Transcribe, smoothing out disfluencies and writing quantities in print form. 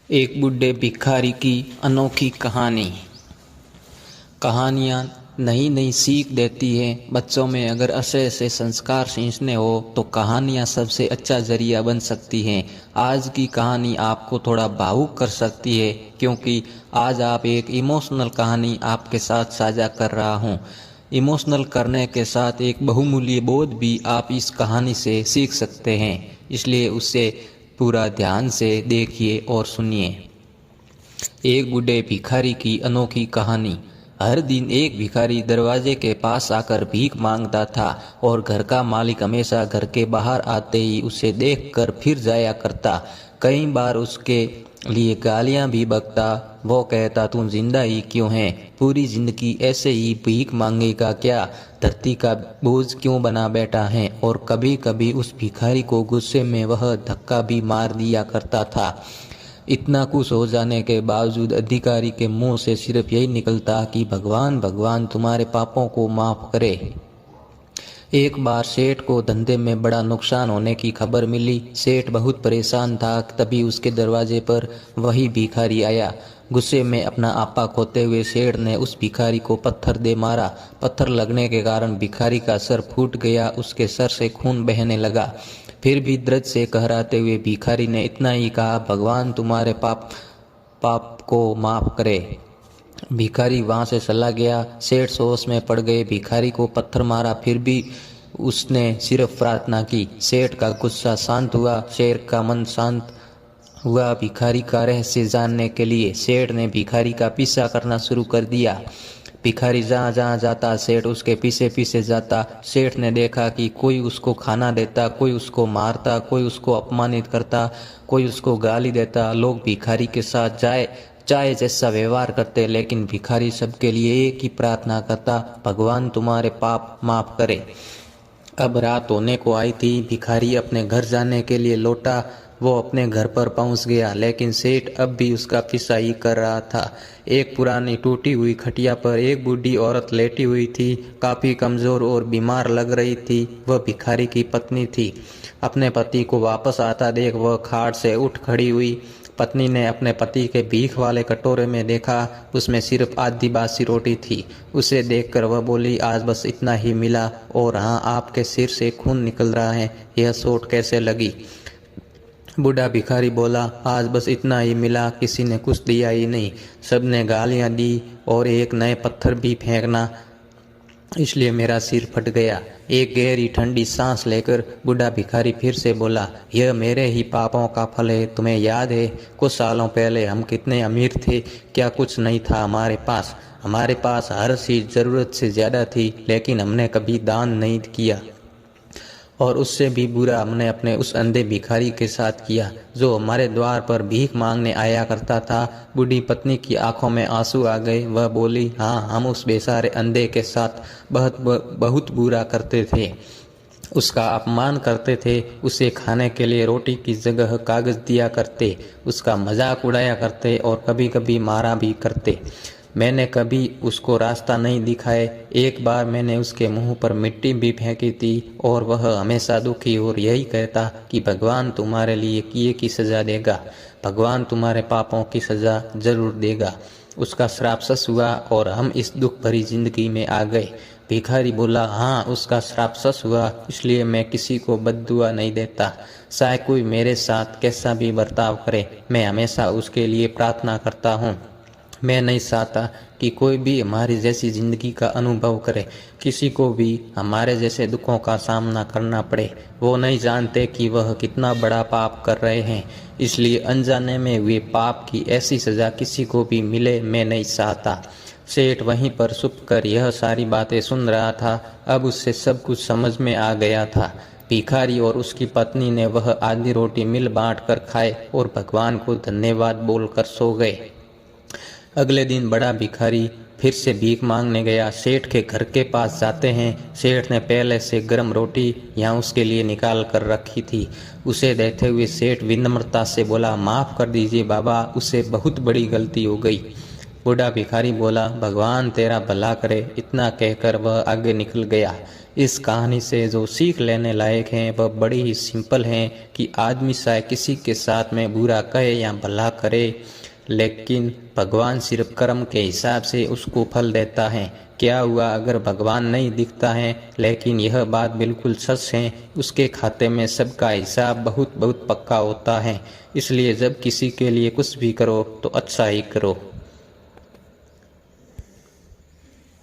एक बूढ़े भिखारी की अनोखी कहानी। कहानियाँ नई नई सीख देती हैं। बच्चों में अगर ऐसे ऐसे संस्कार सींचने हो तो कहानियाँ सबसे अच्छा जरिया बन सकती हैं। आज की कहानी आपको थोड़ा भावुक कर सकती है, क्योंकि आज आप एक इमोशनल कहानी आपके साथ साझा कर रहा हूँ। इमोशनल करने के साथ एक बहुमूल्य बोध भी आप इस कहानी से सीख सकते हैं, इसलिए उसे पूरा ध्यान से देखिए और सुनिए। एक बूढ़े भिखारी की अनोखी कहानी। हर दिन एक भिखारी दरवाजे के पास आकर भीख मांगता था और घर का मालिक हमेशा घर के बाहर आते ही उसे देखकर फिर जाया करता। कई बार उसके लिए गालियां भी बकता। वो कहता, तू जिंदा ही क्यों है? पूरी जिंदगी ऐसे ही भीख मांगेगा क्या? धरती का बोझ क्यों बना बैठा है? और कभी कभी उस भिखारी को गुस्से में वह धक्का भी मार दिया करता था। इतना कुछ हो जाने के बावजूद अधिकारी के मुंह से सिर्फ यही निकलता कि भगवान भगवान तुम्हारे पापों को माफ करे। एक बार सेठ को धंधे में बड़ा नुकसान होने की खबर मिली। सेठ बहुत परेशान था। तभी उसके दरवाजे पर वही भिखारी आया। गुस्से में अपना आपा खोते हुए सेठ ने उस भिखारी को पत्थर दे मारा। पत्थर लगने के कारण भिखारी का सर फूट गया। उसके सर से खून बहने लगा। फिर भी दर्द से कहराते हुए भिखारी ने इतना ही कहा, भगवान तुम्हारे पाप को माफ करे। भिखारी वहां से चला गया। सेठ सोच में पड़ गए। भिखारी को पत्थर मारा, फिर भी उसने सिर्फ प्रार्थना की। सेठ का गुस्सा शांत हुआ। शेर का मन शांत हुआ। भिखारी का रहस्य जानने के लिए सेठ ने भिखारी का पीछा करना शुरू कर दिया। भिखारी जहाँ जहाँ जाता सेठ उसके पीछे पीछे जाता। सेठ ने देखा कि कोई उसको खाना देता, कोई उसको मारता, कोई उसको अपमानित करता, कोई उसको गाली देता। लोग भिखारी के साथ चाहे जैसा व्यवहार करते, लेकिन भिखारी सबके लिए एक ही प्रार्थना करता, भगवान तुम्हारे पाप माफ करे। अब रात होने को आई थी। भिखारी अपने घर जाने के लिए लौटा। वो अपने घर पर पहुंच गया, लेकिन सेठ अब भी उसका पीछा ही कर रहा था। एक पुरानी टूटी हुई खटिया पर एक बूढ़ी औरत लेटी हुई थी। काफी कमजोर और बीमार लग रही थी। वह भिखारी की पत्नी थी। अपने पति को वापस आता देख वह खाट से उठ खड़ी हुई। पत्नी ने अपने पति के भीख वाले कटोरे में देखा, उसमें सिर्फ आधी बासी रोटी थी। उसे देखकर वह बोली, आज बस इतना ही मिला, और हाँ, आपके सिर से खून निकल रहा है, यह चोट कैसे लगी? बूढ़ा भिखारी बोला, आज बस इतना ही मिला, किसी ने कुछ दिया ही नहीं। सबने गालियां दी और एक नए पत्थर भी फेंकना, इसलिए मेरा सिर फट गया। एक गहरी ठंडी सांस लेकर बूढ़ा भिखारी फिर से बोला, यह मेरे ही पापों का फल है। तुम्हें याद है कुछ सालों पहले हम कितने अमीर थे? क्या कुछ नहीं था हमारे पास? हमारे पास हर चीज जरूरत से ज्यादा थी, लेकिन हमने कभी दान नहीं किया। और उससे भी बुरा हमने अपने उस अंधे भिखारी के साथ किया, जो हमारे द्वार पर भीख मांगने आया करता था। बूढ़ी पत्नी की आंखों में आंसू आ गए। वह बोली, हाँ, हम उस बेचारे अंधे के साथ बहुत बुरा करते थे। उसका अपमान करते थे। उसे खाने के लिए रोटी की जगह कागज दिया करते, उसका मजाक उड़ाया करते और कभी कभी मारा भी करते। मैंने कभी उसको रास्ता नहीं दिखाए। एक बार मैंने उसके मुंह पर मिट्टी भी फेंकी थी, और वह हमेशा दुखी और यही कहता कि भगवान तुम्हारे लिए किए की सजा देगा, भगवान तुम्हारे पापों की सजा जरूर देगा। उसका श्राप सच हुआ और हम इस दुख भरी जिंदगी में आ गए। भिखारी बोला, हाँ, उसका श्राप सच हुआ, इसलिए मैं किसी को बद्दुआ नहीं देता। चाहे कोई मेरे साथ कैसा भी बर्ताव करे, मैं हमेशा उसके लिए प्रार्थना करता हूँ। मैं नहीं चाहता कि कोई भी हमारी जैसी जिंदगी का अनुभव करे, किसी को भी हमारे जैसे दुखों का सामना करना पड़े। वो नहीं जानते कि वह कितना बड़ा पाप कर रहे हैं, इसलिए अनजाने में हुए पाप की ऐसी सजा किसी को भी मिले मैं नहीं चाहता। सेठ वहीं पर छुप कर यह सारी बातें सुन रहा था। अब उससे सब कुछ समझ में आ गया था। भिखारी और उसकी पत्नी ने वह आधी रोटी मिल बांट कर खाए और भगवान को धन्यवाद बोलकर सो गए। अगले दिन बड़ा भिखारी फिर से भीख मांगने गया। सेठ के घर के पास जाते हैं। सेठ ने पहले से गर्म रोटी यहाँ उसके लिए निकाल कर रखी थी। उसे देते हुए सेठ विनम्रता से बोला, माफ कर दीजिए बाबा, उससे बहुत बड़ी गलती हो गई। बूढ़ा भिखारी बोला, भगवान तेरा भला करे। इतना कहकर वह आगे निकल गया। इस कहानी से जो सीख लेने लायक है वह बड़ी ही सिंपल है कि आदमी चाहे किसी के साथ में बुरा कहे या भला करे, लेकिन भगवान सिर्फ कर्म के हिसाब से उसको फल देता है। क्या हुआ अगर भगवान नहीं दिखता है, लेकिन यह बात बिल्कुल सच है, उसके खाते में सबका हिसाब बहुत बहुत पक्का होता है। इसलिए जब किसी के लिए कुछ भी करो तो अच्छा ही करो।